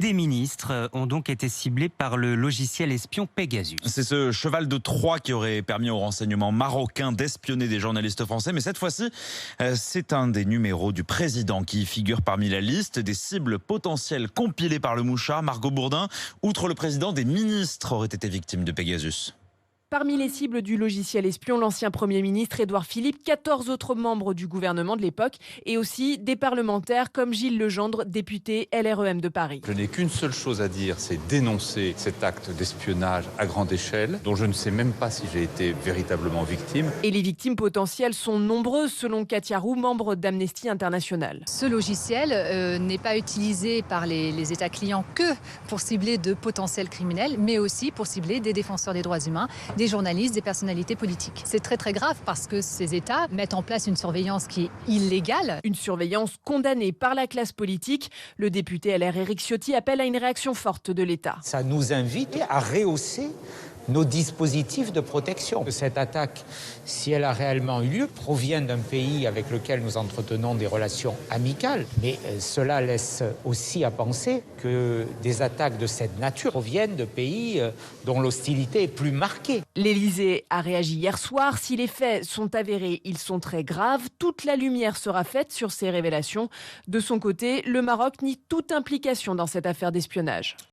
Des ministres ont donc été ciblés par le logiciel espion Pegasus. C'est ce cheval de Troie qui aurait permis aux renseignements marocains d'espionner des journalistes français. Mais cette fois-ci, c'est un des numéros du président qui figure parmi la liste des cibles potentielles compilées par le mouchard. Margot Bourdin, outre le président, des ministres auraient été victimes de Pegasus. Parmi les cibles du logiciel espion, l'ancien Premier ministre Édouard Philippe, 14 autres membres du gouvernement de l'époque et aussi des parlementaires comme Gilles Legendre, député LREM de Paris. Je n'ai qu'une seule chose à dire, c'est dénoncer cet acte d'espionnage à grande échelle, dont je ne sais même pas si j'ai été véritablement victime. Et les victimes potentielles sont nombreuses, selon Katia Roux, membre d'Amnesty International. Ce logiciel n'est pas utilisé par les États clients que pour cibler de potentiels criminels, mais aussi pour cibler des défenseurs des droits humains, des journalistes, des personnalités politiques. C'est très très grave parce que ces États mettent en place une surveillance qui est illégale. Une surveillance condamnée par la classe politique. Le député LR Éric Ciotti appelle à une réaction forte de l'État. Ça nous invite à rehausser nos dispositifs de protection. Cette attaque, si elle a réellement eu lieu, provient d'un pays avec lequel nous entretenons des relations amicales. Mais cela laisse aussi à penser que des attaques de cette nature proviennent de pays dont l'hostilité est plus marquée. L'Élysée a réagi hier soir. Si les faits sont avérés, ils sont très graves. Toute la lumière sera faite sur ces révélations. De son côté, le Maroc nie toute implication dans cette affaire d'espionnage.